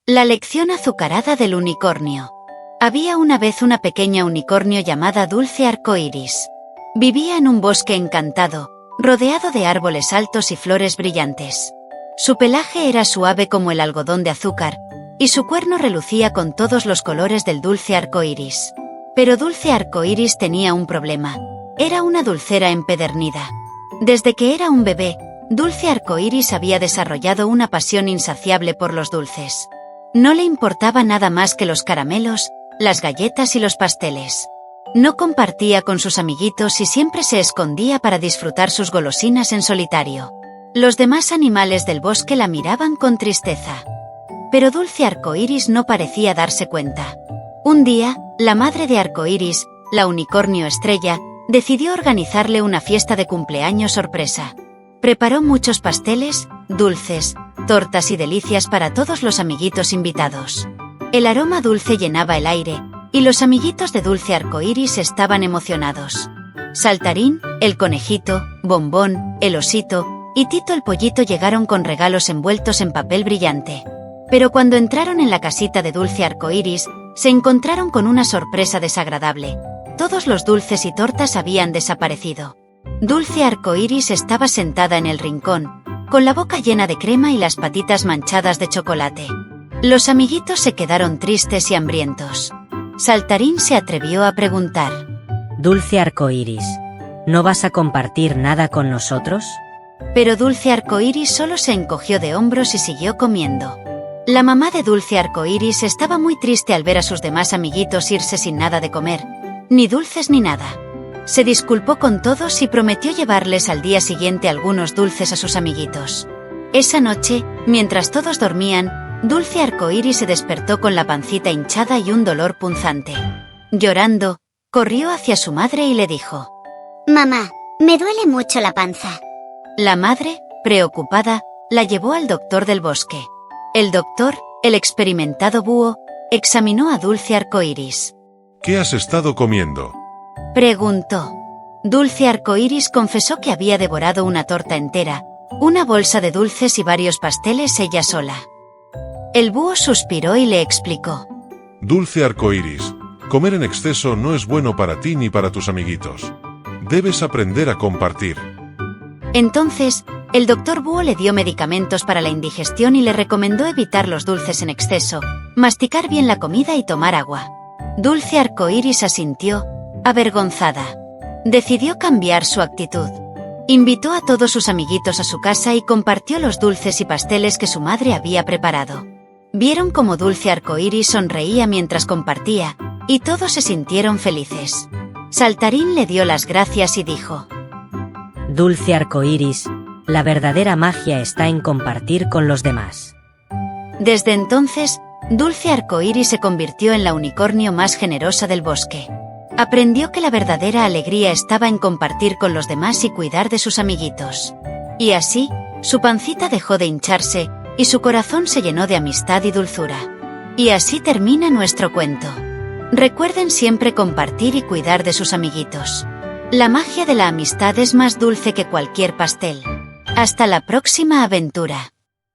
La lección azucarada del unicornio. Había una vez una pequeña unicornio llamada Dulce Arcoíris. Vivía en un bosque encantado, rodeado de árboles altos y flores brillantes. Su pelaje era suave como el algodón de azúcar, y su cuerno relucía con todos los colores del dulce arcoíris. Pero Dulce Arcoíris tenía un problema. Era una dulcera empedernida. Desde que era un bebé, Dulce Arcoíris había desarrollado una pasión insaciable por los dulces. No le importaba nada más que los caramelos, las galletas y los pasteles. No compartía con sus amiguitos y siempre se escondía para disfrutar sus golosinas en solitario. Los demás animales del bosque la miraban con tristeza. Pero Dulce Arcoíris no parecía darse cuenta. Un día, la madre de Arcoíris, la unicornio estrella, decidió organizarle una fiesta de cumpleaños sorpresa. Preparó muchos pasteles, dulces, tortas y delicias para todos los amiguitos invitados. El aroma dulce llenaba el aire, y los amiguitos de Dulce Arcoíris estaban emocionados. Saltarín, el conejito, Bombón, el osito, y Tito el pollito llegaron con regalos envueltos en papel brillante. Pero cuando entraron en la casita de Dulce Arcoíris, se encontraron con una sorpresa desagradable. Todos los dulces y tortas habían desaparecido. Dulce Arcoíris estaba sentada en el rincón, con la boca llena de crema y las patitas manchadas de chocolate. Los amiguitos se quedaron tristes y hambrientos. Saltarín se atrevió a preguntar: Dulce Arcoíris, ¿no vas a compartir nada con nosotros? Pero Dulce Arcoíris solo se encogió de hombros y siguió comiendo. La mamá de Dulce Arcoíris estaba muy triste al ver a sus demás amiguitos irse sin nada de comer, ni dulces ni nada. Se disculpó con todos y prometió llevarles al día siguiente algunos dulces a sus amiguitos. Esa noche, mientras todos dormían, Dulce Arcoíris se despertó con la pancita hinchada y un dolor punzante. Llorando, corrió hacia su madre y le dijo: «Mamá, me duele mucho la panza». La madre, preocupada, la llevó al doctor del bosque. El doctor, el experimentado búho, examinó a Dulce Arcoíris. ¿Qué has estado comiendo?, preguntó. Dulce Arcoíris confesó que había devorado una torta entera, una bolsa de dulces y varios pasteles ella sola. El búho suspiró y le explicó: Dulce Arcoíris, comer en exceso no es bueno para ti ni para tus amiguitos. Debes aprender a compartir. Entonces, el doctor búho le dio medicamentos para la indigestión y le recomendó evitar los dulces en exceso, masticar bien la comida y tomar agua. Dulce Arcoíris asintió, avergonzada. Decidió cambiar su actitud. Invitó a todos sus amiguitos a su casa y compartió los dulces y pasteles que su madre había preparado. Vieron cómo Dulce Arcoíris sonreía mientras compartía, y todos se sintieron felices. Saltarín le dio las gracias y dijo: Dulce Arcoíris, la verdadera magia está en compartir con los demás. Desde entonces, Dulce Arcoíris se convirtió en la unicornio más generosa del bosque. Aprendió que la verdadera alegría estaba en compartir con los demás y cuidar de sus amiguitos. Y así, su pancita dejó de hincharse, y su corazón se llenó de amistad y dulzura. Y así termina nuestro cuento. Recuerden siempre compartir y cuidar de sus amiguitos. La magia de la amistad es más dulce que cualquier pastel. Hasta la próxima aventura.